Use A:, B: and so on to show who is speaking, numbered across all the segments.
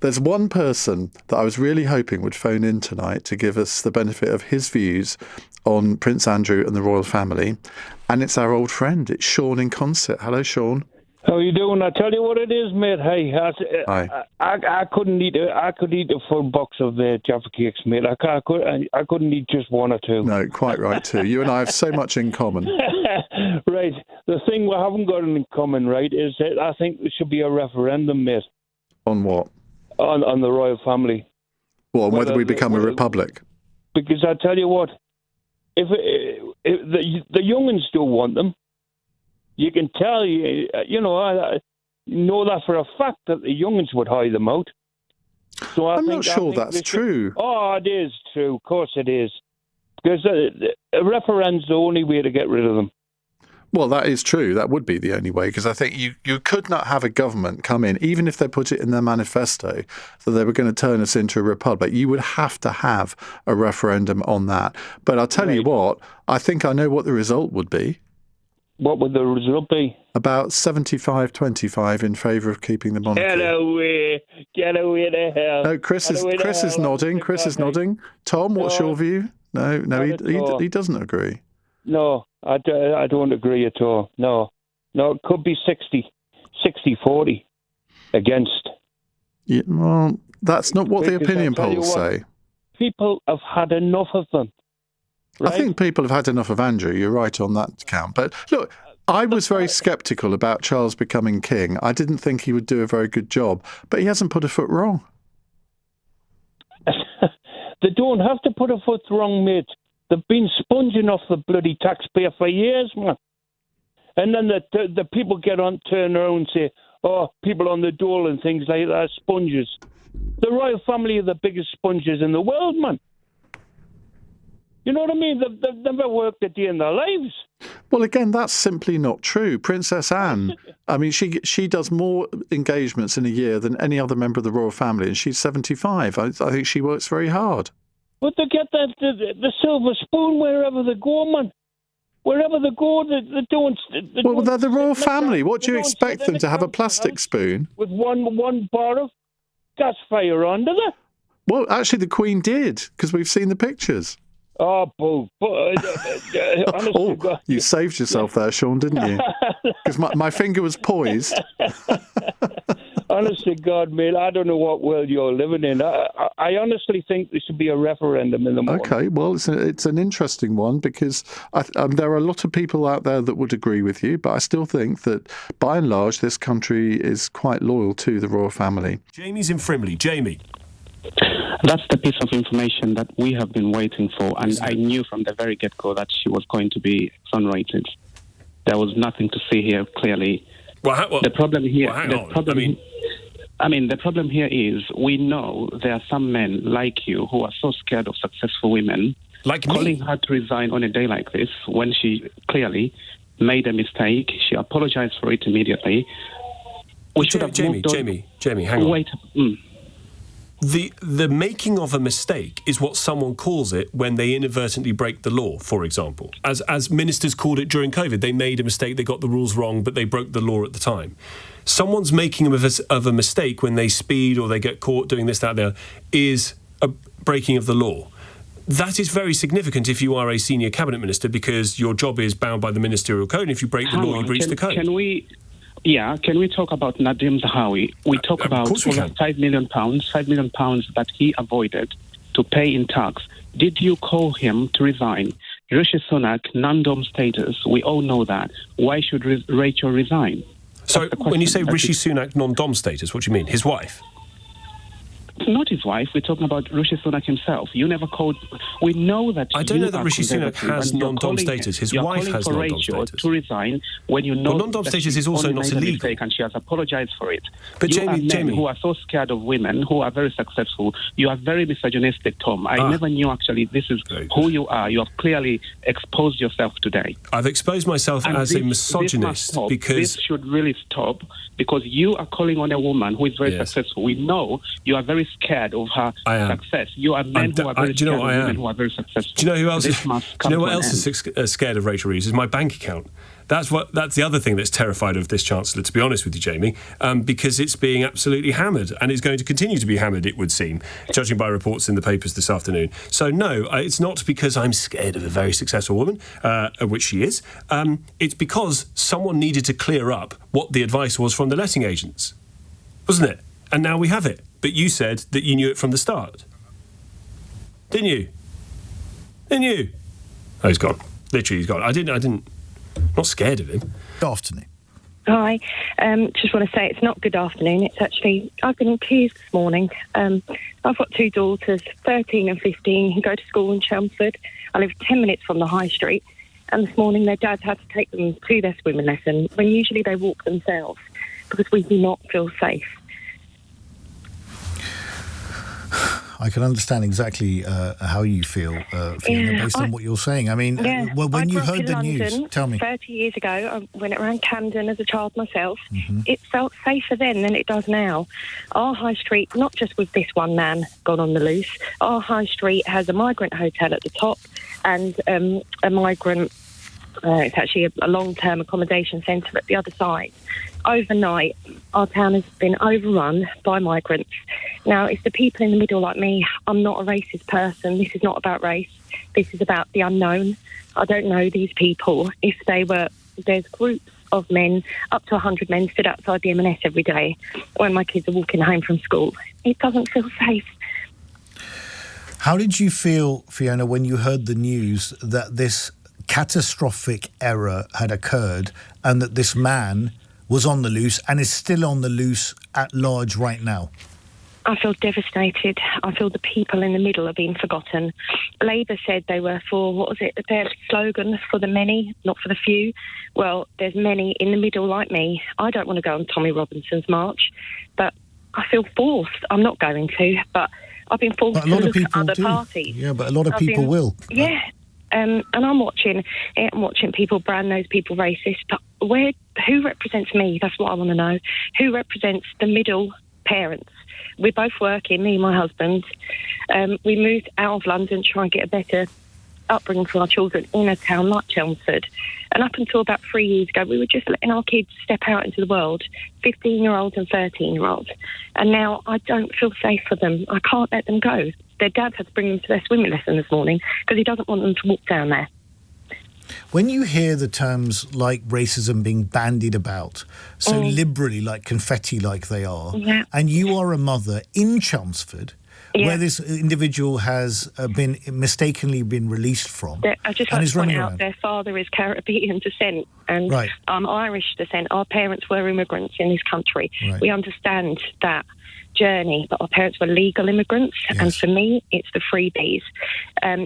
A: There's one person that I was really hoping would phone in tonight to give us the benefit of his views on Prince Andrew and the royal family, and it's our old friend. It's Sean in Concert. Hello, Sean.
B: How you doing? I tell you what it is, mate. Hey, I couldn't eat. I could eat a full box of Jaffa cakes, mate. I couldn't eat just one or two.
A: No, quite right too. You and I have so much in common.
B: Right. The thing we haven't got in common, right, is that I think there should be a referendum, mate.
A: On what?
B: On the royal family.
A: Well, whether we become a republic.
B: Because I tell you what, if the young'uns don't want them. You can tell, I know that for a fact that the young'uns would hide them out. So I'm not
A: sure that's true.
B: Oh, it is true. Of course it is. Because a referendum's the only way to get rid of them.
A: Well, that is true. That would be the only way, because I think you could not have a government come in, even if they put it in their manifesto that they were going to turn us into a republic. You would have to have a referendum on that. But I'll tell you what, I think I know what the result would be.
B: What would the result be?
A: About 75-25 in favour of keeping the monarchy.
B: Get away to hell.
A: No, Chris is nodding. Chris is nodding. Tom, what's your view? No, he doesn't agree.
B: No, I don't agree at all. No, it could be 60-40 against.
A: Yeah, well, that's not what the opinion polls say.
B: People have had enough of them. Right?
A: I think people have had enough of Andrew. You're right on that count. But look, I was very sceptical about Charles becoming king. I didn't think he would do a very good job, but he hasn't put a foot wrong.
B: They don't have to put a foot wrong, mate. They've been sponging off the bloody taxpayer for years, man. And then the people turn around and say, oh, people on the dole and things like that are sponges. The royal family are the biggest sponges in the world, man. You know what I mean? They've never worked a day in their lives.
A: Well, again, that's simply not true. Princess Anne, I mean, she does more engagements in a year than any other member of the royal family, and she's 75. I think she works very hard.
B: But they get the silver spoon wherever they go, man. Wherever they go, they don't...
A: Well, they're the royal family. What do you expect them to have, a plastic spoon?
B: With one bar of gas fire on, do they?
A: Well, actually, the Queen did, because we've seen the pictures.
B: Oh, boo.
A: You saved yourself there, Sean, didn't you? Because my finger was poised.
B: Honest to God, mate, I don't know what world you're living in. I honestly think there should be a referendum in the morning.
A: Okay, well, it's an interesting one, because there are a lot of people out there that would agree with you, but I still think that, by and large, this country is quite loyal to the royal family.
C: Jamie's in Frimley. Jamie.
D: That's the piece of information that we have been waiting for, and I knew from the very get-go that she was going to be exonerated. There was nothing to see here, clearly. The problem here... the problem here is we know there are some men like you who are so scared of successful women,
C: like
D: calling her to resign on a day like this when she clearly made a mistake. She apologized for it immediately. We should have moved on.
C: Jamie, hang on.
D: Wait.
C: The making of a mistake is what someone calls it when they inadvertently break the law, for example. As ministers called it during COVID, they made a mistake, they got the rules wrong, but they broke the law at the time. Someone's making of a mistake when they speed or they get caught doing this, that, there, is a breaking of the law. That is very significant if you are a senior cabinet minister, because your job is bound by the ministerial code, and if you break the law, you breach the code.
D: Can we talk about Nadim Zahawi? We talk about £5 million that he avoided to pay in tax. Did you call him to resign? Rishi Sunak, non-dom status, we all know that. Why should Rachel resign?
C: So when you say Rishi Sunak non-dom status, what do you mean? His wife?
D: Not his wife. We're talking about Rishi Sunak himself. You never called... We know that...
C: I don't know that Rishi Sunak has non-dom status. His wife has non-dom status.
D: To resign when you know...
C: Well, non-dom status is also not illegal.
D: And she has apologized for it.
C: But
D: Jamie, who are so scared of women, who are very successful, you are very misogynistic, Tom. I never knew, actually, this is who you are. You have clearly exposed yourself today.
C: I've exposed myself as a misogynist because...
D: This should really stop, because you are calling on a woman who is very successful. We know you are very scared of her success. You are men who are very scared of women who are very successful.
C: Do you know who else? Do you know what else is scared of Rachel Reeves? Is my bank account. That's the other thing that's terrified of this Chancellor, to be honest with you, Jamie, because it's being absolutely hammered, and it's going to continue to be hammered, it would seem, judging by reports in the papers this afternoon. So no, it's not because I'm scared of a very successful woman, which she is. It's because someone needed to clear up what the advice was from the letting agents, wasn't it? And now we have it. But you said that you knew it from the start. Didn't you? Oh, he's gone. Literally, he's gone. I didn't. I'm not scared of him.
A: Good afternoon.
E: Hi. Just want to say it's not good afternoon. It's actually, I've been in tears this morning. I've got two daughters, 13 and 15, who go to school in Chelmsford. I live 10 minutes from the high street. And this morning their dad had to take them to their swimming lesson when usually they walk themselves because we do not feel safe.
F: I can understand exactly how you feel, Fiona, based on what you're saying. I mean, when you heard the news, tell me. 30
E: years ago, I went around Camden as a child myself. Mm-hmm. It felt safer then than it does now. Our high street, not just with this one man gone on the loose, our high street has a migrant hotel at the top and a migrant, it's actually a long-term accommodation centre at the other side. Overnight, our town has been overrun by migrants. Now, it's the people in the middle like me. I'm not a racist person. This is not about race. This is about the unknown. I don't know these people. If they were, there's groups of men, up to 100 men, stood outside the M&S every day when my kids are walking home from school. It doesn't feel safe.
F: How did you feel, Fiona, when you heard the news that this catastrophic error had occurred and that this man was on the loose and is still on the loose at large right now?
E: I feel devastated. I feel the people in the middle are being forgotten. Labour said they were for, what was it, their slogan, for the many, not for the few. Well, there's many in the middle like me. I don't want to go on Tommy Robinson's march, but I feel forced. I'm not going to, but I've been forced to look at other parties.
F: Yeah, but a lot of people will.
E: Yeah. And I'm watching people brand those people racist, but who represents me? That's what I want to know. Who represents the middle parents? We're both working, me and my husband. We moved out of London to try and get a better upbringing for our children in a town like Chelmsford. And up until about 3 years ago, we were just letting our kids step out into the world, 15-year-olds and 13-year-olds. And now I don't feel safe for them. I can't let them go. Their dad had to bring them to their swimming lesson this morning because he doesn't want them to walk down there.
F: When you hear the terms like racism being bandied about so liberally, like confetti like they are, and you are a mother in Chelmsford, where this individual has mistakenly been released from,
E: I just like to point out their father is Caribbean descent and I'm Irish descent. Our parents were immigrants in this country. Right. We understand that journey, but our parents were legal immigrants, and for me it's the freebies.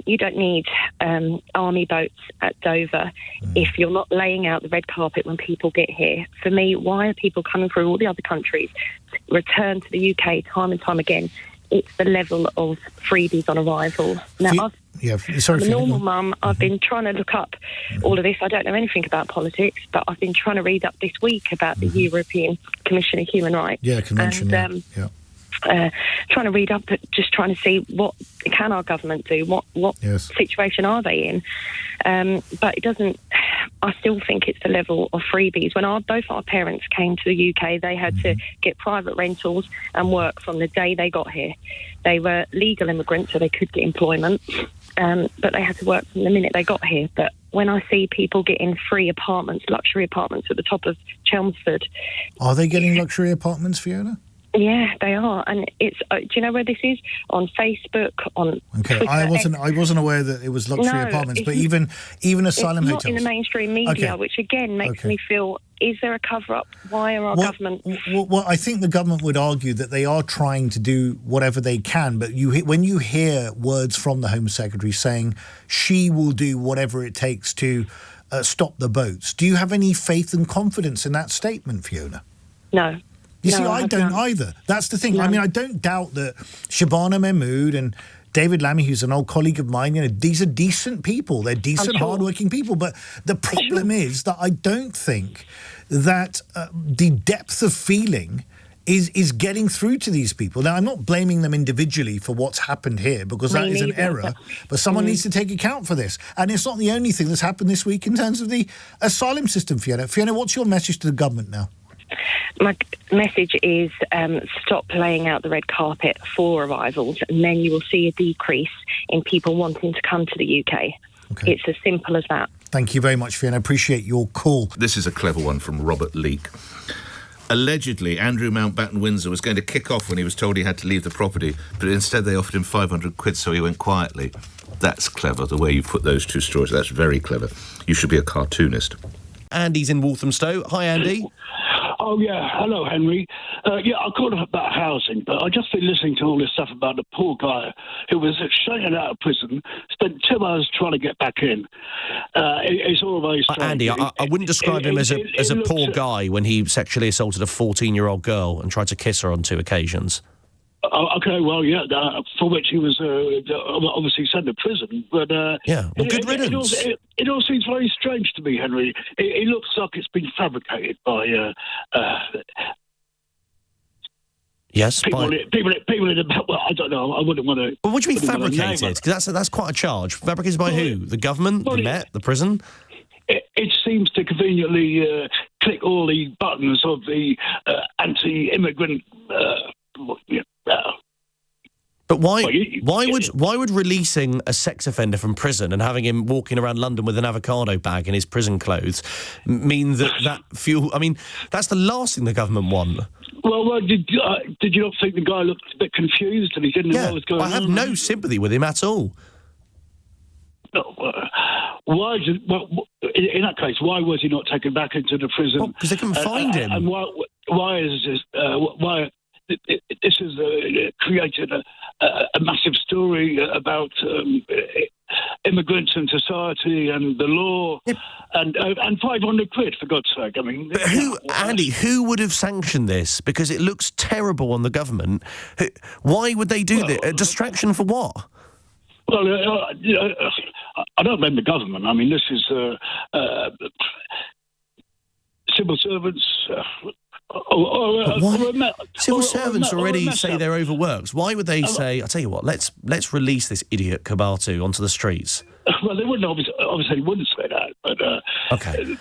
E: You don't need army boats at Dover if you're not laying out the red carpet when people get here. For me, why are people coming through all the other countries, return to the UK time and time again? It's the level of freebies on arrival. Now, I'm a normal mum. I've been trying to look up all of this. I don't know anything about politics, but I've been trying to read up this week about the European Commission of Human Rights.
F: Yeah, Convention,
E: and, trying to read up, just trying to see what can our government do, what situation are they in. But it doesn't. I still think it's the level of freebies. When both our parents came to the UK, they had to get private rentals and work from the day they got here. They were legal immigrants, so they could get employment, but they had to work from the minute they got here. But when I see people getting free apartments, luxury apartments at the top of Chelmsford...
F: Are they getting luxury apartments, Fiona?
E: Yeah, they are, and it's. Do you know where this is? On Facebook, on Twitter.
F: I wasn't aware that it was luxury apartments, but even asylum hotels.
E: Not in the mainstream media, which again makes me feel: is there a cover-up? Why are our government?
F: Well, I think the government would argue that they are trying to do whatever they can, but when you hear words from the Home Secretary saying she will do whatever it takes to stop the boats, do you have any faith and confidence in that statement, Fiona?
E: No.
F: You see, I don't either. That's the thing. No. I mean, I don't doubt that Shabana Mahmood and David Lammy, who's an old colleague of mine, these are decent people. They're decent, hardworking people. But the problem is that I don't think that the depth of feeling is getting through to these people. Now, I'm not blaming them individually for what's happened here, because that is an error, but someone needs to take account for this. And it's not the only thing that's happened this week in terms of the asylum system, Fiona. Fiona, what's your message to the government now?
E: My message is stop laying out the red carpet for arrivals, and then you will see a decrease in people wanting to come to the UK. Okay. It's as simple as that. Thank you very much, Fiona. I appreciate your call.
G: This is a clever one from Robert Leake. Allegedly, Andrew Mountbatten Windsor was going to kick off when he was told he had to leave the property, but instead they offered him 500 quid, so he went quietly. That's clever, the way you put those two stories. That's very clever. You should be a cartoonist.
H: Andy's in Walthamstow. Hi, Andy.
I: Oh, yeah. Hello, Henry. Yeah, I called up about housing, but I've just been listening to all this stuff about the poor guy who was shaken out of prison, spent 2 hours trying to get back in. It's all very strange.
H: Andy, I wouldn't describe him as a poor guy when he sexually assaulted a 14-year-old girl and tried to kiss her on 2 occasions.
I: Okay, well, yeah, for which he was obviously sent to prison. But
H: yeah, well, good riddance.
I: It all seems very strange to me, Henry. It looks like it's been fabricated by
H: yes,
I: people in the... Well, I don't know. I wouldn't want to...
H: Well, what do you mean fabricated? Because that's quite a charge. Fabricated by who? The government? The Met? The prison?
I: It seems to conveniently click all the buttons of the anti-immigrant...
H: But why would releasing a sex offender from prison and having him walking around London with an avocado bag in his prison clothes mean that fuel... I mean, that's the last thing the government want.
I: Well, did you not think the guy looked a bit confused and he didn't know what was going on?
H: I have no sympathy with him at all.
I: No, why? In that case, why was he not taken back into the prison?
H: Because they couldn't find him.
I: And why is this? Why this has created a massive story about immigrants and society and the law, and 500 quid, for God's sake. I mean,
H: but who would have sanctioned this? Because it looks terrible on the government. Why would they do this? A distraction for what?
I: Well, I don't blame the government. I mean, this is civil servants.
H: Civil servants already say they're overworked. Why would they say, I'll tell you what, let's release this idiot Kebatu onto the streets?
I: Well, they wouldn't obviously wouldn't say that, but
H: okay.